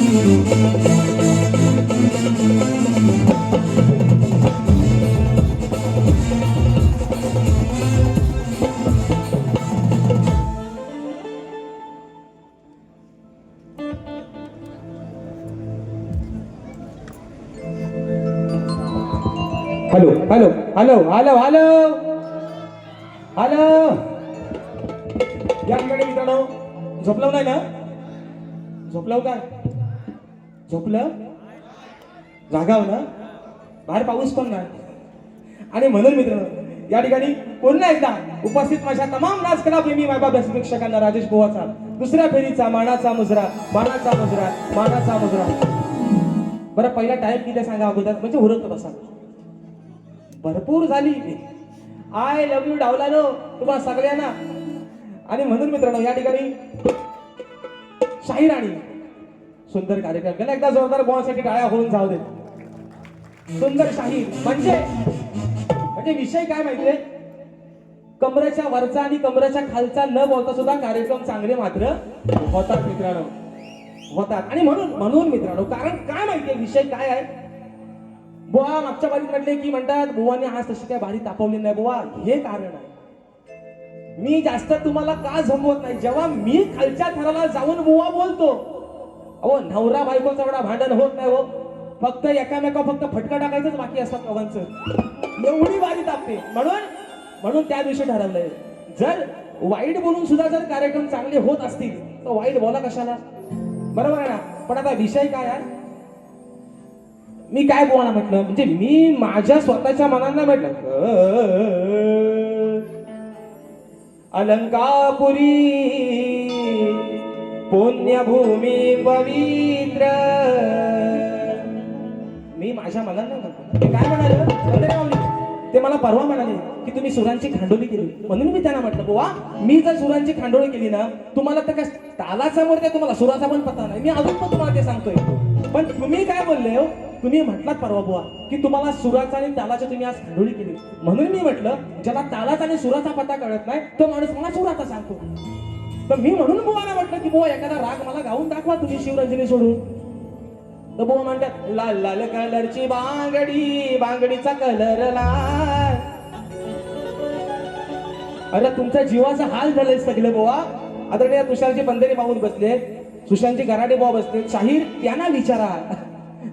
Hello hello hello hello hello hello या ठिकाणी मित्रांनो झोपलं नाही ना? झोपलं काय? झोपलं? जागाव ना? बाहेर पाऊस पण नाही. आणि म्हणून मित्रांनो या ठिकाणी पुन्हा एकदा उपस्थित माझ्या तमाम राजकला प्रेमी मायबाप प्रेक्षकांना राजेश बुवाचा दुसऱ्या फेरीचा मानाचा मुजरा मानाचा मुजरा मानाचा मुजरा. बरं पहिला टाइम किती सांगा अगोदर म्हणजे उरत बसा. भरपूर झाली. आय लव्ह यू डावलानो तुम्हा सगळ्यांना. आणि म्हणून मित्रांनो या ठिकाणी शाहीर आणि सुंदर कार्यक्रम केला. एकदा जोरदार बॉलसाठी टाळ्या होऊन जाऊ दे. सुंदर शाहीर म्हणजे विषय काय माहितीये, कमरेच्या वरचा आणि कमरेच्या खालचा न बोलता सुद्धा कार्यक्रम चांगले मात्र होतात मित्रांनो, होतात. आणि म्हणून मित्रांनो कारण काय माहितीये विषय काय आहे. बुवा मागच्या बारीत म्हटले की म्हणतात बुवाने आज तशी काय बारी तापवली नाही. बुवा हे कारण आहे. मी जास्त तुम्हाला का झोपवत नाही. जेव्हा मी खालच्या थराला जाऊन बुवा बोलतो, अहो नवरा बायकोचा एवढा भांडण होत नाही हो. फक्त एकामेका फक्त फटका टाकायचंच बाकी असतात दोघांचं. एवढी बारी तापते. म्हणून त्या दिवशी ठरवलंय जर वाईट बोलून सुद्धा जर कार्यक्रम चांगले होत असतील तर वाईट बोला कशाला, बरोबर आहे ना. पण आता विषय काय आहे, मी काय बोला म्हटलं म्हणजे मी माझ्या स्वतःच्या मनाला म्हटलं अलंकापुरी पुण्यभूमी पवित्र. मी माझ्या मनाला म्हटलं ते काय म्हणाले ते मला परवा म्हणाले की तुम्ही सुरांची खांडोळी केली. म्हणून मी त्यांना म्हटलं बुवा मी जर सुरांची खांडोळी केली ना तुम्हाला तर काय तालाचा मूर्ती तुम्हाला सुराचा पण पता नाही. मी अजून पण तुम्हाला ते सांगतोय. पण तुम्ही काय बोलले हो, तुम्ही म्हटलात परवा बुवा की तुम्हाला सुराचा आणि तालाची तुम्ही आज खांडोळी केली. म्हणून मी म्हटलं ज्याला तालाचा आणि सुराचा पता कळत नाही तो माणूस मला सुराचा सांगतो. तर मी म्हणून बुवाला म्हटलं की बुवा एखादा राग मला गाऊन दाखवा तुम्ही शिवरंजनी सोडून. तर बुवा म्हणतात लाल लाल कलरची बांगडी बांगडीचा कलर लाल. अरे तुमच्या जीवाचा हाल झालाय सगळे बुवा. आदरणीय तुषारजी बंदेरे माऊन बसले, सुशांतजी गराडे बुवा बसले. शाहीर त्यांना विचारा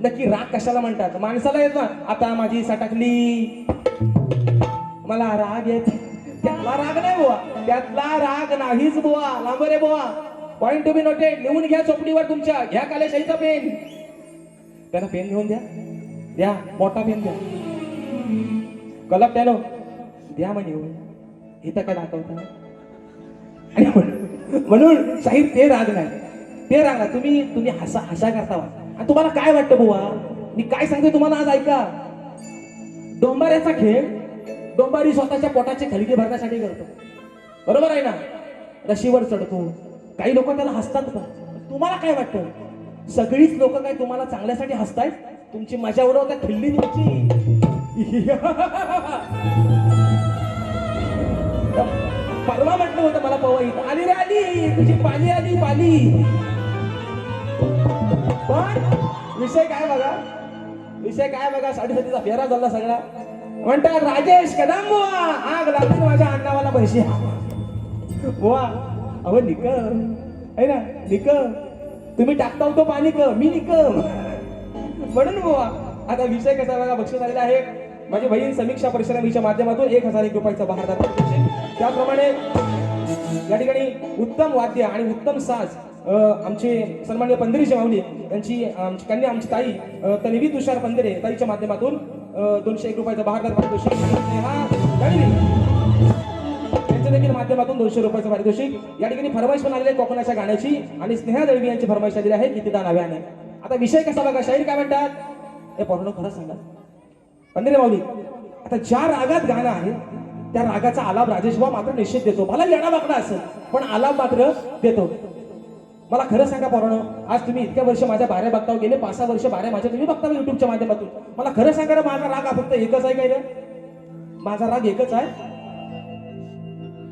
नक्की राग कशाला म्हणतात. माणसाला येत ना आता माझी सटकली मला राग येत, त्यातला राग नाही बुवा, त्यातला राग नाहीच बुवा. लांबरे बुवा पॉइंट टू बी नोटेड. लिहून घ्या चोपडीवर तुमच्या. घ्या कालेशाहीचा पेन. त्याला पेन घेऊन द्या मोठा पेन द्या. कलम त्यानो द्या म्हणे इथं काय दाखवता. म्हणून शाहीर ते राग नाही, ते राग नाही. तुम्ही हसा करता. आणि तुम्हाला काय वाटतं बुवा मी काय सांगतोय तुम्हाला आज ऐका. डोंबाऱ्याचा खेळ डोंबारी स्वतःच्या पोटाचे खळगे भरण्यासाठी करतो, बरोबर आहे ना. रशीवर चढतो. काही लोक त्याला हसतात का. तुम्हाला काय वाटतं सगळीच लोक काय तुम्हाला चांगल्यासाठी हसतायत. तुमची मजा उडवतात खिल्ली तुमची. परवा म्हटलं होतं मला पवईत आली रे आली तुझी पाली आली पाली. पण विषय काय बघा 7:30चा फेरा झाला सगळा. म्हणतात राजेश कदम बुवा आग लागून माझ्या अण्णावाला पैसे बुवा. अहो निक आहे ना निक तुम्ही टाकता तो पाणी क मी निक. म्हणून बुवा आता विषय कसा बघा बक्षीस आलेला आहे. माझी बहीण समीक्षा परिश्रमीच्या माध्यमातून 1001 रुपयाचा बहार. त्याप्रमाणे या ठिकाणी उत्तम वाद्य आणि उत्तम साज आमचे सन्माननीय पंधरीचे माऊली यांची कन्या आमची ताई तन्वी तुषार पंधरे ताईच्या माध्यमातून 201 रुपयाचा बहारदार पारितोषिक. त्यांच्या देखील माध्यमातून 200 रुपयाचं पारितोषिक. या ठिकाणी फरमाईश पण आलेली आहे कोकणाच्या गाण्याची आणि स्नेहा दळवी यांची फरमाईश आलेली आहे कितीदा नव्याने. आता विषय कसा बघा शाहीर काय म्हणतात हे पूर्ण खरं सांगा पंधरे माऊली. आता ज्या रागात गाणं आहे त्या रागाचा आलाप राजेश भाऊ मात्र निश्चित देतो. मला येडा वाकडा असेल पण आलाप मात्र देतो. मला खरं सांगा पोरांनो आज तुम्ही इतक्या वर्ष माझ्या बाऱ्या बघताव गेले 5-6 वर्ष बाऱ्या माझ्या तुम्ही बघता युट्यूबच्या माध्यमातून. मला खरं सांगा माझा राग फक्त एकच आहे काय रे. माझा राग एकच आहे.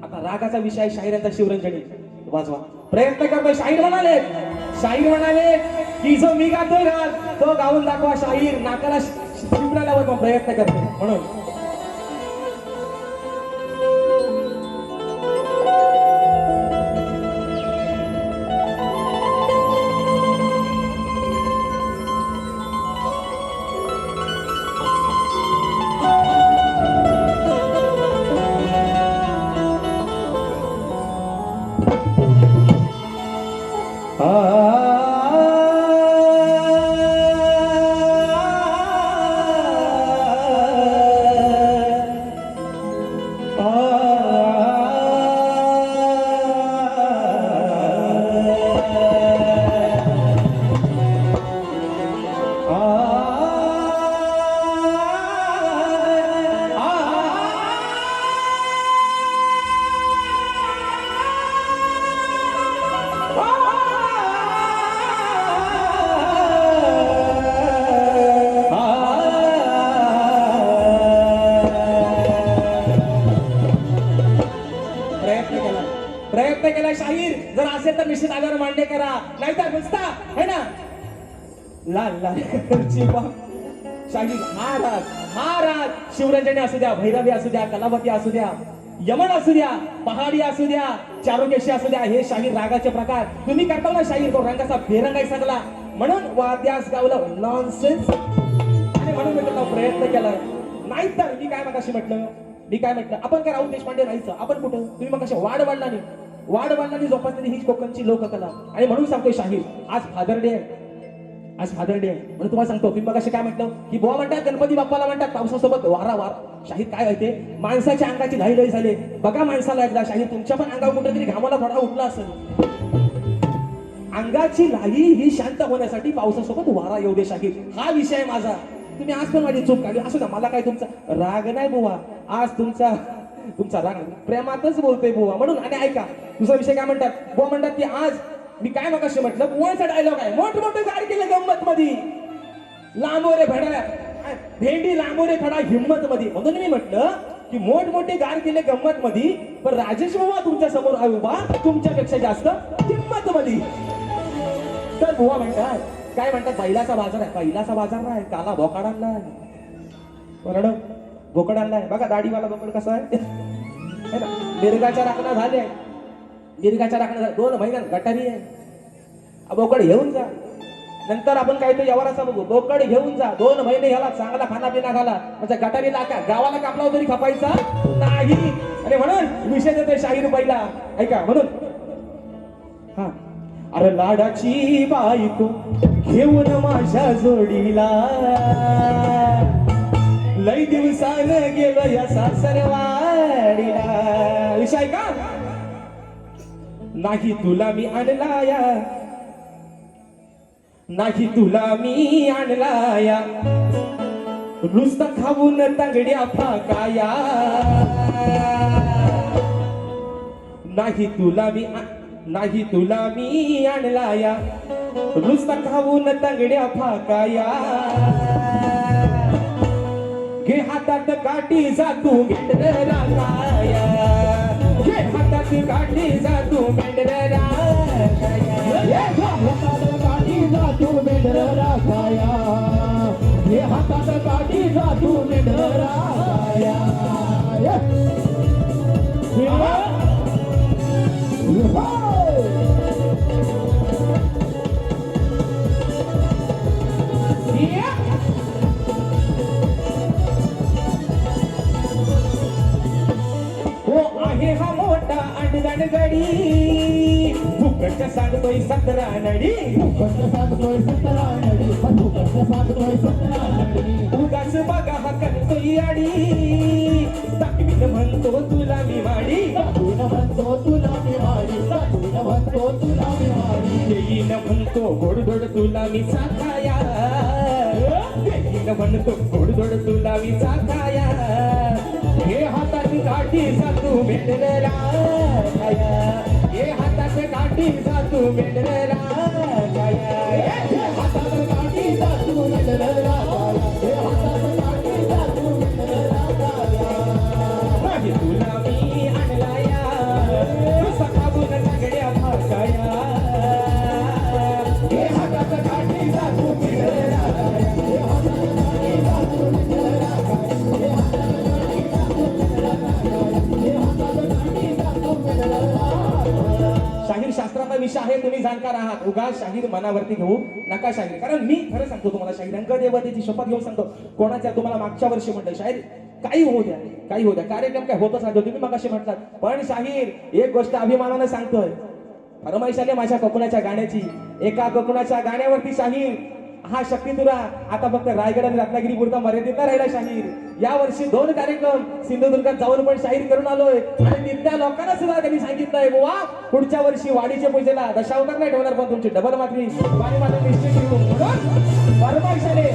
आता रागाचा विषय शाहिरांचा शिवरंजनी वाजवा प्रयत्न करतोय. शाहीर म्हणाले की जो मी गातोय ना तो गाऊन दाखवा शाहीर नाकाला शिपडायला प्रयत्न करतो म्हणून प्रयत्न केला शाहीर जर असेल तर निश्चित आल्यावर मान्य करा नाहीतर नुसता है ना लाल लाल शाहीर हा राग शिवरंजनी असू द्या भैरवी असू द्या कलावती असू द्या यमन असू द्या पहाडी असू द्या चारुकेशी असू द्या हे शाहीर रागाचे प्रकार तुम्ही करता ना शाहीर तो रंगाचा बेरंगाई सगळा म्हणून वाद्यास गावलं नॉनसेन्स आणि म्हणून मी त्याचा प्रयत्न केला नाहीतर मी काय मगाशी म्हटलं आपण काय राहुल देशपांडे राहायचं आपण कुठं तुम्ही मग कशा वाढ वाढलानी जोपासलेली हीच कोकणची लोककला आणि म्हणून सांगतोय शाहीर आज फादर डे म्हणून तुम्हाला सांगतो तुम्ही मग काय म्हटलं की बुवा म्हणतात गणपती बाप्पाला म्हणतात पावसासोबत वार शाहीर काय होते माणसाच्या अंगाची लई झाले बघा माणसाला एकदा शाहीर तुमच्या पण अंगावर कुठेतरी घामाला थोडा उठला असेल अंगाची लाई ही शांत होण्यासाठी पावसासोबत वारा येऊ दे शाहीर हा विषय माझा तुम्ही आज पण माझी चूक काढली असू ना मला काय तुमचा राग नाही बुवा आज तुमचा राग प्रेमातच बोलतोय बुवा म्हणून आणि ऐका दुसरा विषय काय म्हणतात बुवा म्हणतात की आज मी काय मगाशी म्हटलं बुवाचा डायलॉग आहे मोठमोठे गाडी केले गंमत मध्ये लांबोरे भेंडी लांबोरे खडा हिंमत मध्ये म्हणून मी म्हटलं की मोठमोठे गार केले गंमत मध्ये पण राजेश बुवा तुमच्या समोर आहे उभा तुमच्यापेक्षा जास्त हिंमत मध्ये तर बुवा म्हणतात काय म्हणतात बैलाचा बाजार नाही काला बोकाड आणलाय बरं बोकड आणलाय बघा दाढीवाला बोकड कसा आहे ना मिरगाच्या राखणा झाले 2 महिन्यात गटारी आहे बोकड घेऊन जा नंतर आपण काय तो व्यवहाराचा बघू बोकड घेऊन जा 2 महिने ह्याला चांगला खानापिना घाला म्हणजे गटारीला गावाला कापला तरी खपायचा नाही आणि म्हणून विषय देतोय शाहीर पहिला ऐका म्हणून हा अरे लाडाची बायको घेऊन माझ्या जोडीला लई दिवसानं गेलो या सासरवाडीला विषय का नाही तुला मी आणलाया नुसता खाऊन तांगड्या फाकाया नाही तुला मी आणलाया नुसता खाऊन तांगड्या फाकाया घे हातात काठी जातू मेंढर राखाया घे हातात काठी जातू मेंढर राखाया काठी जातू मेंढर राखाया घे हातात काठी जातू मेंढर राखाया हा मोठा अंडगण गडी फुकटच्या सांगतोय 17 नडी उगाच बघा हा करतोय आडी दाखवीन म्हणतो तुला मी माडी येईन म्हणतो गोडधोड तुला मी चाकाया येईन म्हणतो गोडधोड तुला मी चाकाया हे हातात काठी जातू मेंढरा हे हातात काठी जातू मेंढरा हातात काठी जातू मेंढरा हे हातात काठी जातू मेंढरा तुला मी आणलाया सकाळून सगळ्या भाकाया हे हातात काठी विषय आहे, तुम्ही जाणकार आहात. उगा शाहीर मनावरती घेऊ नका शाहीर. कारण मी खरं सांगतो तुम्हाला, शाहीर अंकदेवतेची शपथ घेऊन सांगतो. कोणाच्या तुम्हाला मागच्या वर्षी म्हटलं शाहीर काही होऊ द्या, काही होऊ द्या, कार्यक्रम काय होतच राहतो. तुम्ही मगाशी म्हटलात, पण शाहीर एक गोष्ट अभिमानानं सांगतोय, फरमाईश आली माझ्या कोकणाच्या गाण्याची. एका कोकणाच्या गाण्यावरती शाहीर हा शक्ती तुला आता फक्त रायगड आणि रत्नागिरी पुरता मर्यादित न राहिला शाहीर. या वर्षी 2 कार्यक्रम सिंधुदुर्गात जाऊन पण शाहीर करून आलोय. आणि तिथल्या लोकांना सुद्धा त्यांनी सांगितलंय, बुवा पुढच्या वर्षी वाडीच्या पूजेला दशावतार नाही ठेवणार, पण तुमची डबल मात्री वाणी मात्र निश्चित ठेवू. म्हणून फरमाईश आले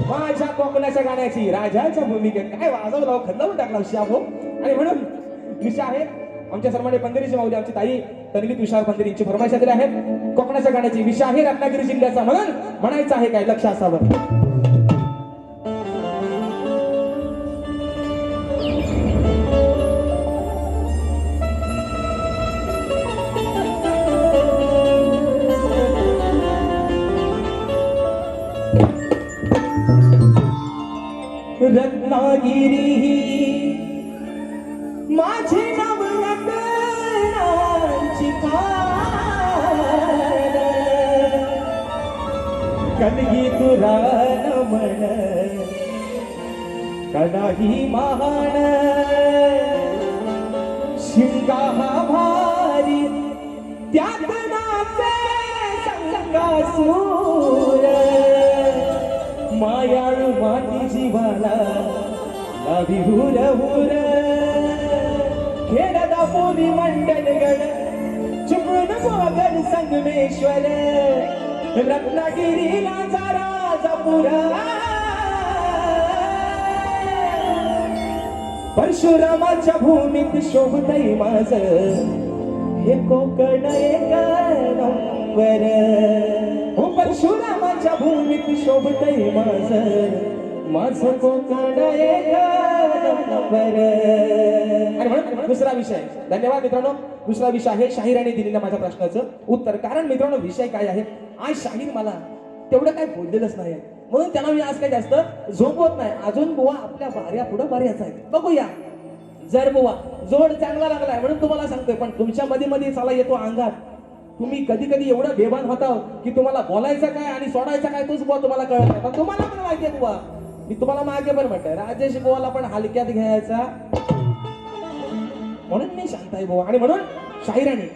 माझ्या कोकणाच्या गाण्याची, राजाच्या भूमिकेत काय वाजवलं, खदलावून टाकला शाहो. आणि म्हणून विषय आहे आमच्या सर्वांनी पंधरीची माऊली आमची ताई तन्वी तुषार पंधरी यांची फरमाईश दिली आहे. कोकणाच्या गाण्याची विषय आहे रत्नागिरी जिल्ह्याचा, म्हणून म्हणायचं आहे काय लक्ष असावं. रत्नागिरी माझे नाव रत्नाची खान, कणगी तुरा नमन कणाही महान, शिमगा हा भारी त्यात नाचे संगासूर, मायाळू माती जीवाला लावी हुर हुर, खेळदा पोरी मंडल गण चुकून मोगल संगमेश्वर, रत्नागिरीला जरा जपुरा, परशुरामाच्या भूमीत शोभतय माझ हे कोकण एक नंबर. हो परशुरामाच्या भूमीत शोभतय माझं कोकण एक नंबर. आणि म्हणून दुसरा विषय, धन्यवाद मित्रांनो. दुसरा विषय आहे शाहिराने दिलेल्या माझ्या प्रश्नाचं उत्तर. कारण मित्रांनो विषय काय आहे, आज शाहीर मला तेवढं काय बोललेलंच नाही, म्हणून त्यांना मी आज काही जास्त झोपवत नाही. अजून बुवा आपल्या बाऱ्या पुढं बाऱ्याच आहे, बघूया. जर बुवा जोड चांगला लागलाय म्हणून तुम्हाला सांगतोय, पण तुमच्या मध्ये मध्ये चाला येतो अंगात. तुम्ही कधी कधी एवढं बेभान होता की तुम्हाला बोलायचं काय आणि सोडायचं काय तोच बुवा तुम्हाला कळत नाही. पण तुम्हाला पण माहिती आहे बुवा, मी तुम्हाला मागे पण म्हटलंय राजेश बुवाला पण हलक्यात घ्यायचा, म्हणून मी शांत आहे बुवा. आणि म्हणून शाहिराने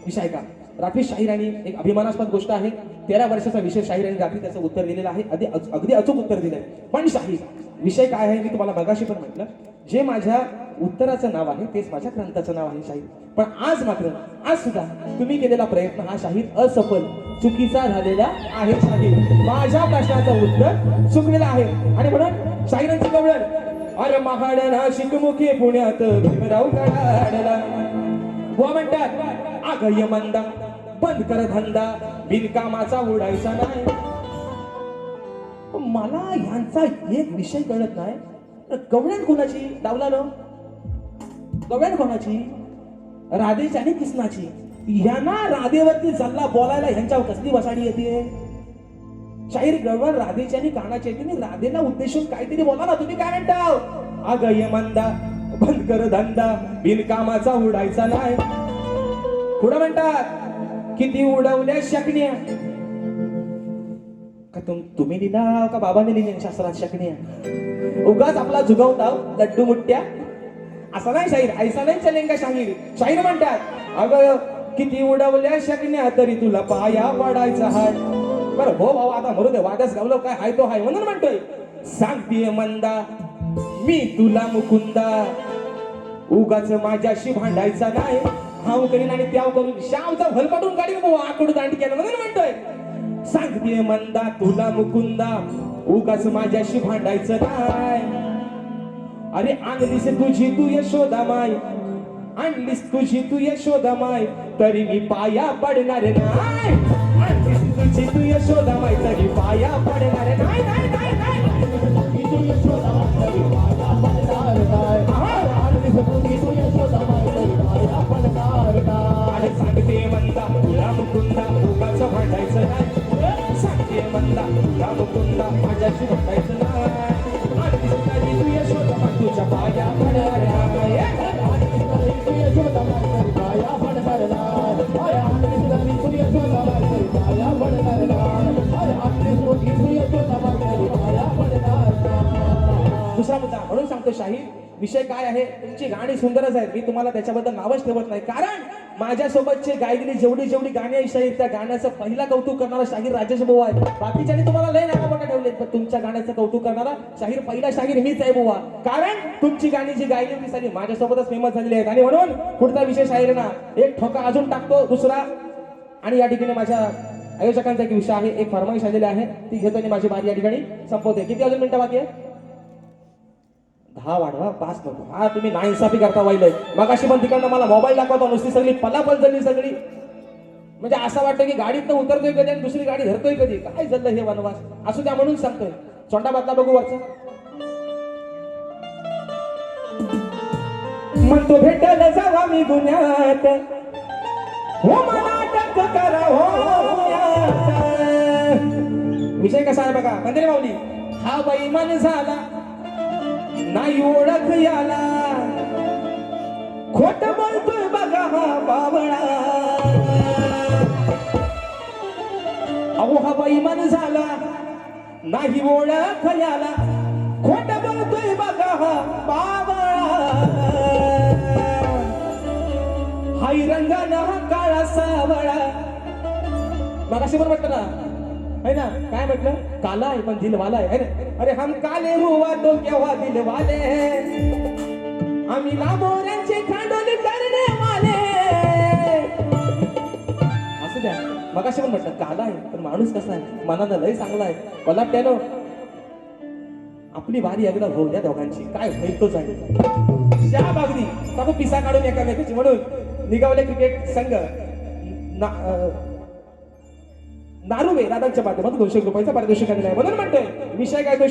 विषय का रात्री शाहिराने एक अभिमानास्पद गोष्ट आहे. 13 वर्षाचा विषय शाहिराने रात्री त्याचं उत्तर दिलेलं आहे, अगदी अचूक उत्तर दिलंय. पण शाहीर विषय काय आहे मी तुम्हाला मगाशी पण म्हटलं, जे माझ्या उत्तराचं नाव आहे तेच माझ्या ग्रंथाचं नाव आहे शाहीर. पण आज मात्र आज सुद्धा तुम्ही केलेला प्रयत्न हा शाहीर असफल चुकीचा झालेला आहे. शाहीर माझ्या प्रश्नाचं उत्तर चुकलेलं आहे. आणि म्हणून शाहिरांची कवळण, अरे महाड नाशिक मुखे पुण्यात भीमराव काढला, बुवा म्हणतात अगय मंदा बंद कर धंदा बिनकामाचा उडायचा नाही. मला ह्यांचा एक विषय कळत नाही, गवळण कोणाची डावला न, गवळण कोणाची, राधेची आणि कृष्णाची. ह्यांना राधेवरती जल्ला बोलायला ह्यांच्यावर कसली वसाडी येते. शाहीर गवळण राधेची आणि कानाची येते, राधेला उद्देशून काहीतरी बोला ना. तुम्ही काय म्हणता, अगय मंदा बंद कर धंदा बिनकामाचा उडायचा नाही. पुढं म्हणतात किती उडवल्या शकण्या, का तुम्ही लिहिला का बाबाने लिहिले शास्त्रात शकण्या. उगाच आपला जुगवताव लड्डू मुट्ट्या असा नाही शाहीर, ऐसा नाही चलेंगा शाहीर. शाहीर म्हणतात अगं किती उडवल्या शकण्या तरी तुला पाया पडायचा हाय. बरं हो भाऊ आता मरू दे, वादच गावलो काय हाय तो हाय. म्हणून म्हणतोय सांगतीये मंदा मी तुला मुकुंदा, उगाच माझ्याशी भांडायचा नाही. हाव करीन आणि त्याव करून शावचा भलपटून काढीन आकडू दांड केलं. म्हणून म्हणतोय सांगतीये मंदा तुला मुकुंदा, उगाच माझ्याशी भांडायचं नाही. अरे आणलीस तुझी तू यशोदा माय, आणलीस तुझी तू यशोदा माय, तरी मी पाया पडणार नाही. आणलीस तुझी तू यशोदा माय, तरी पाया पडणार नाही. नाही नाही नाही तू यशोदा माय, तरी पाया पडणार नाही. आणलीस तुझी तू यशोदा माय, तरी पाया पडणार नाही. आणि सांगते मंदा तुला मुकुंदा, उगाच भांडायचं नाही. सांगते मंदा तुला मुकुंदा, माझ्याशी भांडायचं नाही. आणलीस तुझी तू यशोदा माय, तुझ्या पाया पडणार नाही. आणलीस तुझी तू यशोदा माय, तरी पाया पडणार नाही. विषय काय आहे, तुमची गाणी सुंदरच आहेत, मी तुम्हाला त्याच्याबद्दल नावच ठेवत नाही, कारण माझ्यासोबतचे गायलेली जेवढी जेवढी गाणी आहे शाहीर, त्या गाण्याचं पहिला कौतुक करणारा शाहीर राजेश भाऊ आहे. बाकीच्यानी तुम्हाला लय नावं मोठा ठेवलेत, पण तुमच्या गाण्याचं कौतुक करणारा शाहीर पहिला शाहीर मीच आहे बुवा. कारण तुमची गाणी जी गायली होती सारी माझ्यासोबतच फेमस झालेली आहेत. आणि म्हणून पुढचा विषय शाहीर ना एक ठोका अजून टाकतो दुसरा. आणि या ठिकाणी माझ्या आयोजकांचा एक विषय आहे, एक फरमाईश आलेली आहे, ती घेतो आणि माझी बारी या ठिकाणी संपवते. किती अजून मिनिटं बाकी आहे? 10 वाढवा, 5 नको. हा तुम्ही नाइंसाफी करता वाईलय. मगाशी पण तिकडनं मला मोबाईल दाखवतो, नुसती सगळी पलापल झाली सगळी. म्हणजे असं वाटतं की गाडीतनं उतरतोय कधी आणि दुसरी गाडी धरतोय कधी. काय झालं हे वनवास असू द्या, म्हणून सांगतोय. चोंडा बातला बघू वरचा. म्हणतो भेटायला जावा मी गुन्ह्यात, हो मला अटक करा हो. विषय कसा आहे बघा, मंदिर माऊली. हा बैमान झाला नाही ओळख याला, खोट बोलतोय बघा हा बावळा. अहो हा बैमान झाला नाही ओळख याला, खोट बोलतोय बघा हा बावळा. हाय रंगाना हा काळा सावळा. मग असे पण म्हटलं ना, है ना, काय म्हटलं, काला आहे पण दिलवाला आहे ना. अरे हम काले हुआ तो क्या हुआ दिलवाले, आम्ही लांबोऱ्यांचे खांडोली करणे वाले. असं द्या. मग असे पण म्हटलं काला आहे पण माणूस कसा आहे, मनानं लय चांगला आहे. मला त्यानं आपली बारी एकदा होऊ द्या दोघांची, काय होईल तोच आहे. त्या बागदी टाकू पिसा काढून एकामेकाची. म्हणून निघावले क्रिकेट संघ नारुवे दादांच्या माध्यमातून 200 रुपयाचा पारितोषिक आलेला आहे. म्हणून म्हणतोय विषय काय तो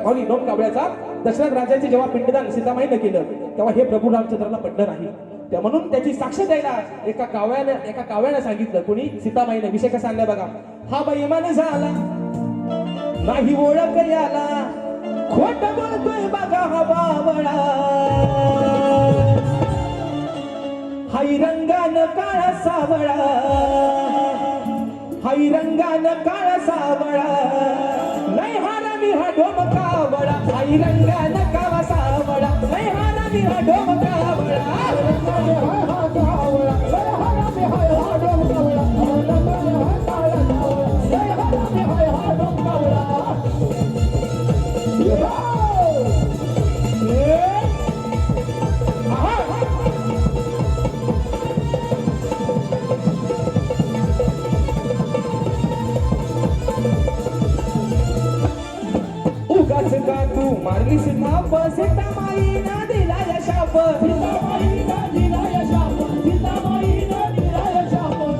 माऊली नोट कावळ्याचा. दशरथ राजाचे जेव्हा पिंडदान सीतामाईनं केलं तेव्हा हे प्रभू रामचंद्राला पडलं नाही, त्या म्हणून त्याची साक्ष द्यायला एका कावळ्यानं सांगितलं. कोणी? सीतामाईनं. विषय कसा आणलाय बघा. हा बैमान झाला नाही ओळख याला, खोट बोलतोय बघा हा बावळा. हाय रंगानं काळा सावळा, हाय रंगानं काळा सावळा. लय हारामी हा डोमकावळा, हाय रंगानं काळा सावळा. लय हारामी हा डोमकावळा. उगाच का तू मारलीस थाप, सीतामाईनं दिला शाप.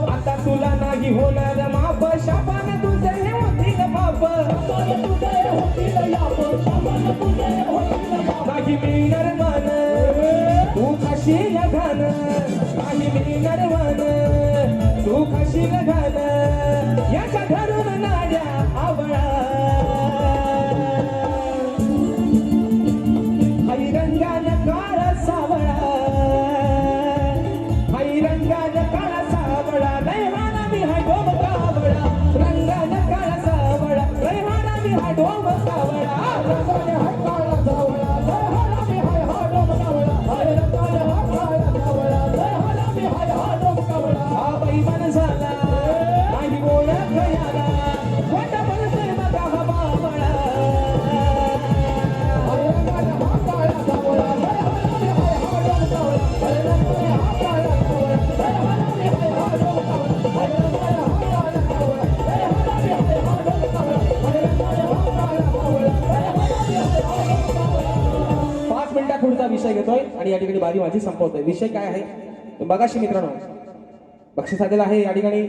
आता तुला नाही होणार माप, शापानं तुझे हे होतील बाप. नाही मिळणार मन तू खाशील घान, नाही मिळणार मन तू खाशील घान. याच्या घरून नाड्या आवळा. हाय रंगानं काळा सावळा, हाय रंगानं काळा सावळा. लय हारामी हा डोमकावळा, रंगानं काळा सावळा. लय हारामी हा डोमकावळा. हा बैमान झाला नाही ओळख याला, खोट बोलतोय बघा हा बावळा. पुढचा विषय घेतोय आणि या ठिकाणी बारी माझी संपवतोय. विषय काय आहे बघाशी मित्रांनो. बक्षीस आलेला आहे या ठिकाणी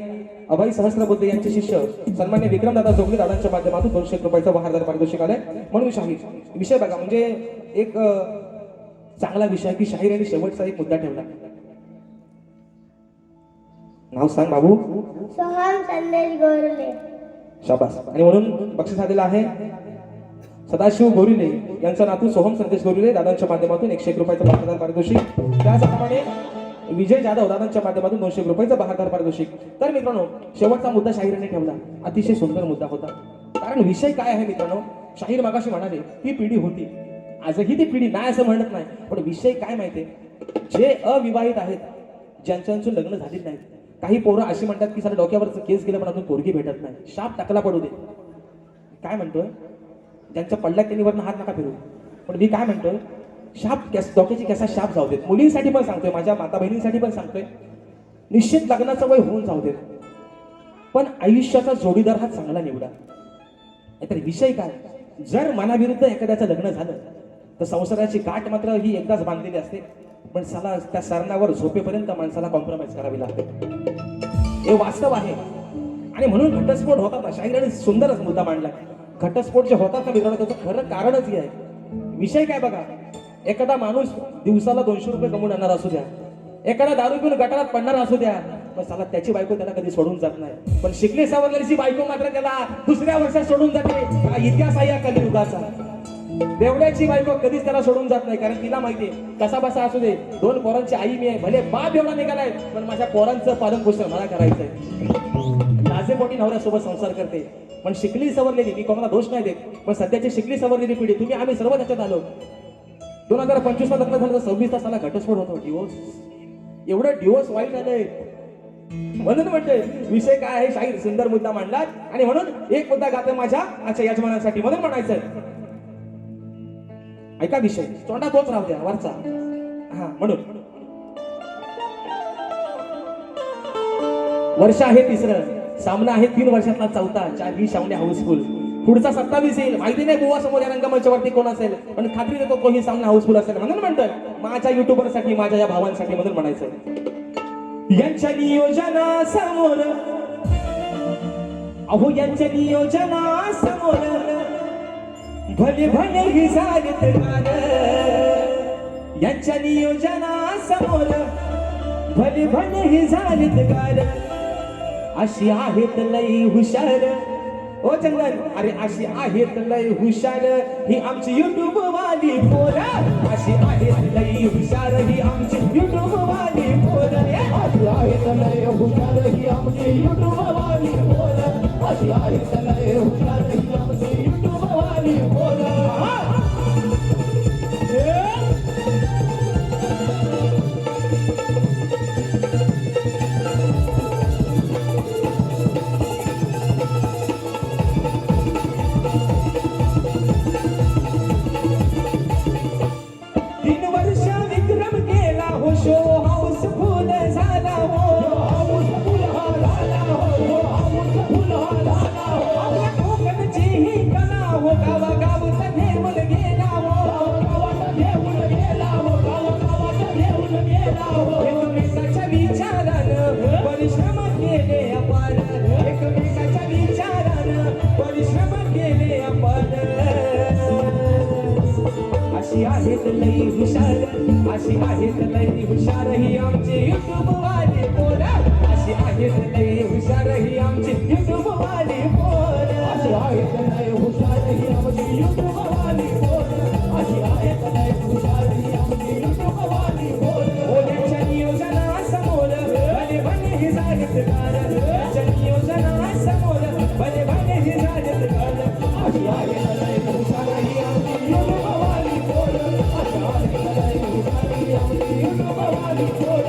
अभय सहस्त्रबुद्धे यांचे शिष्य सन्मान्य विक्रमदादा जोगले दादांच्या माध्यमातून 200 रुपयाचा बहारदार पारितोषिक आलंय. म्हणून शाहीर विषय बघा, म्हणजे एक चांगला विषय की शाहीर यांनी शेवटचा एक मुद्दा ठेवला. नाव सांग बाबू. सोहम संदेश गोरले. शाबास. आणि म्हणून बक्षीस आलेला आहे सदाशिव गोरिले यांचा नातू सोहम संदेश गोरिले दादांच्या माध्यमातून 101 रुपयाचं बहारदार पारितोषिक. त्याचप्रमाणे विजय जाधव दादांच्या माध्यमातून 200 रुपयाचं बहारदार पारितोषिक. तर मित्रांनो शेवटचा मुद्दा शाहीराने ठेवला, अतिशय सुंदर मुद्दा होता. कारण विषय काय आहे मित्रांनो, शाहीर मागाशी म्हणाले ती पिढी होती आजही ती पिढी नाही असं म्हणत नाही, पण विषय काय माहितीये, जे अविवाहित आहेत, ज्यांच्याचं लग्न झालीच नाहीत, काही पोरं अशी म्हणतात की साला डोक्यावरचं केस गेलं पण अजून पोरगी भेटत नाही, शाप टाकला पडू दे. काय म्हणतोय, ज्यांच्या पडल्या त्यांनी वरनं हात नका फिरू, पण मी काय म्हणतोय, शाप डोक्याची कसा शाप जाऊ देत. मुलींसाठी पण सांगतोय, माझ्या माता बहिणींसाठी पण सांगतोय, निश्चित लग्नाचं वय होऊन जाऊ देत, पण आयुष्याचा जोडीदार हा चांगला निवडा. नाहीतर विषय काय, जर मनाविरुद्ध एखाद्याचं लग्न झालं तर संसाराची गाठ मात्र ही एकदाच बांधलेली असते, पण साला त्या सरणावर झोपेपर्यंत माणसाला कॉम्प्रोमाइज करावी लागते. हे वास्तव आहे. आणि म्हणून घटस्फोट होतात. शाहिराने सुंदरच मुद्दा मांडला. घटस्फोट जे होतात ना मित्रांनो, त्याचं खरं कारणच हे आहे. विषय काय बघा, एखादा माणूस दिवसाला 200 रुपये कमवून आणणार असू द्या, एखादा दारू पिऊन गटारात पडणार असू द्या, पण साला त्याची बायको त्याला कधी सोडून जात नाही. पण शिकले सवरलेली बायको मात्र त्याला दुसऱ्या वर्षात सोडून जाते. हा इतिहास आहे या कलियुगाचा. बेवड्याची बायको कधीच त्याला सोडून जात नाही, कारण तिला माहितीये कसा बसा असू दे, 2 पोरांची आई मी आहे, भले बाप एवढा निघालाय पण माझ्या पोरांचं पालन पोषण मला करायचंय. लाजेपोटी नवऱ्यासोबत संसार करते. पण शिकली सवरलेली, मी कोणाला दोष नाही देत, पण सध्याची शिकली सवरलेली पिढी, तुम्ही आम्ही सर्व त्याच्यात आलो. 2025 ला लग्न झालं तर 26 तासाला घटस्फोट होतो. डिवोर्स, एवढं डिवोर्स वाईट झालंय. म्हणून म्हणते विषय काय आहे, शाहीर सुंदर मुद्दा मांडला. आणि म्हणून एक मुद्दा गाते माझ्या आजच्या यजमानासाठी, म्हणून म्हणायचं ऐका विषय, तोंडा तोच राहू द्या वरचा. हा, म्हणून वर्ष आहे 3रं, सामना आहे 3 वर्षातला 4था, 4 ही सामने हाऊसफुल. पुढचा 27 येईल, माहिती नाही बुवा समोर या रंगमंचावरती कोण असेल, पण खात्री देतो तोही सामना हाऊसफुल असेल. म्हणून म्हणतोय माझ्या युट्यूबरसाठी, माझ्या या भावांसाठी, म्हणून म्हणायचं यांच्या नियोजनासमोर, अहो यांच्या नियोजनासमोर भले भले ही झालीत गार, यांच्या नियोजनासमोर भले भले ही झालीत गार, अशी आहेत लई हुशार. ओ चंदन, अरे अशी आहेत लई हुशार ही आमची युट्यूब वाली पोरं, अशी आहेत लई हुशार ही आमची युट्यूब वाली पोरं, अशी आहेत लई हुशार ही आमची युट्यूब वाली पोरं, अशी आहेत लई हुशार ही आमची युट्यूब वाली पोरं. शो हाऊसफुल झाला हो, हाऊसफुल झाला हो, हाऊसफुल झाला हो. आपल्या कोकणची ही कला हो, गावागावात घेऊन गेला हो, गावात घेऊन गेला हो, गावागावात घेऊन गेला हो. एकमेकाच्या विचारानं परिश्रम केले आपण, एकमेकाच्या विचारानं परिश्रम केले आपण. अशी आहेत लई हुशार, अशी आहेत लई हुशार ही आमची युट्यूब वाली पोरं, अशी आहेत लई हुशार ही आमची युट्यूब वाली पोरं, अशी आहेत लई हुशार ही आमची युट्यूब वाली पोरं, अशी आहेत लई हुशार ही आमची युट्यूब वाली पोरं. ओल्याच्या नियोजनासमोर भले भले ही झालीत गार, ओल्याच्या नियोजनासमोर भले भले ही झालीत गार, अशी आहेत लई हुशार ही आमची युट्यूब वाली पोरं, अशी आहेत लई हुशार ही आमची युट्यूब वाली पोरं, अशी आहेत लई हुशार ही आमची युट्यूब वाली पोरं,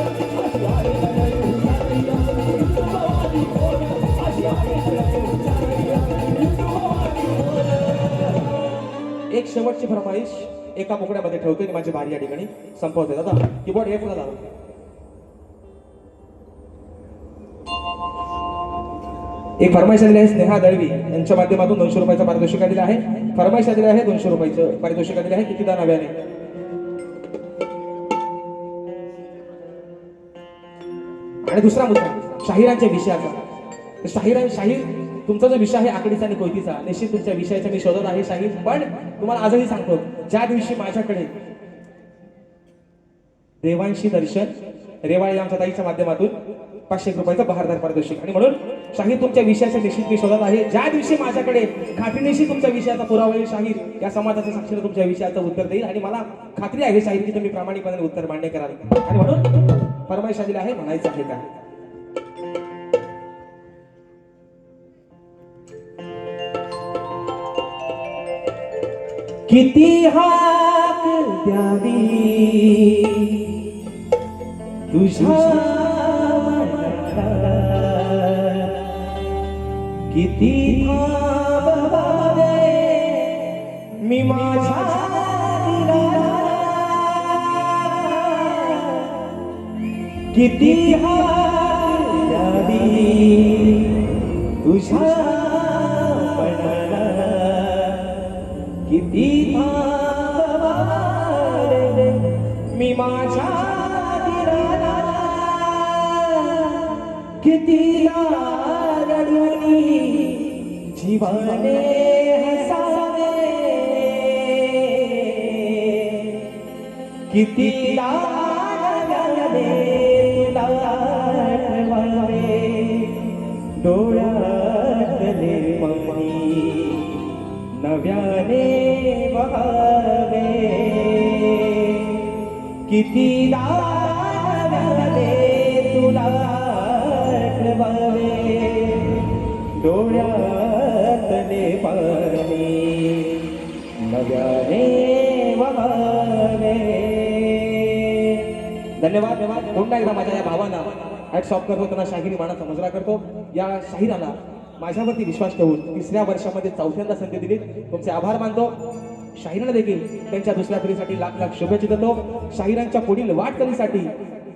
अशी आहेत लई हुशार ही आमची युट्यूब वाली पोरं. एक शेवटची फरमाईश एका मुकड्यामध्ये ठेवतोय, माझी बारी या ठिकाणी संपवते. दादा कीबोर्ड हे पुन्हा लावा. एक फरमाईश आलेली आहे स्नेहा दळवी यांच्या माध्यमातून 200 रुपयाचा पारितोषिक आलेला आहे. फरमाईश आलेली आहे 200 रुपयाचं पारितोषिक आलेलं आहे. कितीदा नव्याने. आणि दुसरा मुद्दा शाहिरांच्या विषयाचा. शाहीर तुमचा जो विषय आहे आकडीचा आणि कोयतीचा, निश्चित तुमच्या विषयाचा मी शोधत आहे शाहीर. पण तुम्हाला आजही सांगतो, ज्या दिवशी माझ्याकडे देवांशी दर्शन रेवाळे आमच्या ताईच्या माध्यमातून 500 रुपयाचा बहारदार पारितोषिक. आणि म्हणून शाहीर तुमच्या विषयाच्या निश्चित मी शोधत आहे. ज्या दिवशी माझ्याकडे खात्रीनिशी तुमच्या विषयाचा पुरावा येईल, शाहीर या समाजाच्या साक्षीने तुमच्या विषयाचं उत्तर देईल. आणि मला खात्री आहे शाहीर की तुम्ही प्रामाणिकपणे उत्तर मान्य कराल. आणि म्हणून फरमाईश आलेली आहे, म्हणायचं आहे का. किती हा द्यावी तुझ्या मनाला किती थांबवावे मी माझ्या दिलाला किती हात द्यावी तुझ्या मनाला किती थांबवावे मी माझ्या दिलाला किती रडूनी जीवाने हसावे किती लागले तुला आठवावे डोळ्यातले पाणी नव्याने बहावे किती लागले तुला आठवावे डोळ्यातले पाणी नव्याने वाहावे. धन्यवाद. पुन्हा एकदा माझ्या या भावांना हॅट्स ऑफ करतो, त्यांना शाहिरी मानाचा मुजरा करतो. या शाहिराला माझ्यावरती विश्वास ठेवून तिसऱ्या वर्षामध्ये चौथ्यांदा संधी दिली, तुमचे आभार मानतो. शाहिरांना देखील त्यांच्या दुसऱ्या पिढीसाठी लाख लाख शुभेच्छा देतो. शाहिरांच्या पुढील वाटचालीसाठी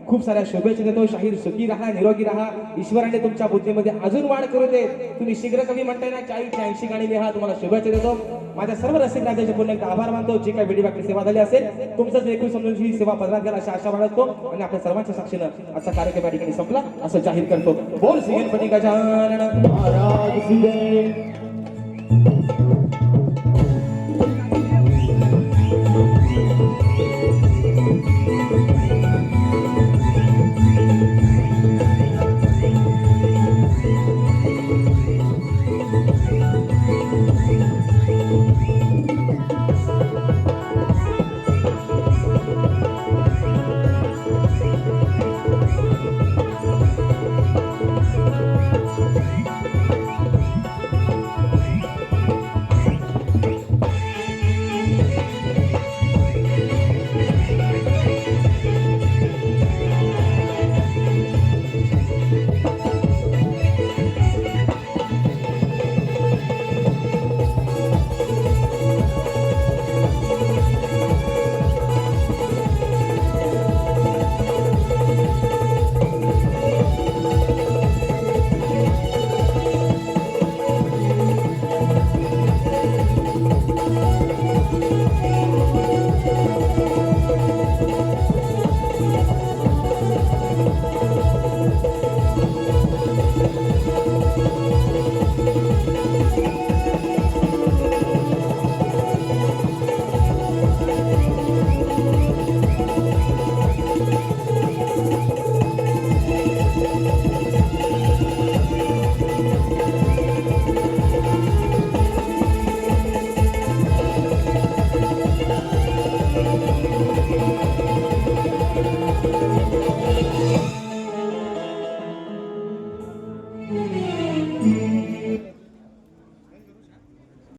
खूप साऱ्या शुभेच्छा देतो. शाहीर सुखी राहा, निरोगी राहा, ईश्वराने तुमच्या बुद्धीमध्ये अजून वाढ करू दे. तुम्ही शीघ्र कवी म्हणताय ना 40-80 गाणी लिहा. तुम्हाला शुभेच्छा देतो. माझ्या सर्व रसिक राजाचे पुन्हा एकदा आभार मानतो. जी काही वेळी वाटली सेवा झाली असेल, तुमचं देखील समजून ही सेवा पदरात घ्याल अशी आशा बाळगतो आणि आपल्या सर्वांच्या साक्षीनं आजचा कार्यक्रम या ठिकाणी संपला असं जाहीर करतो. बोल श्री गणपती गजानन महाराज की जय.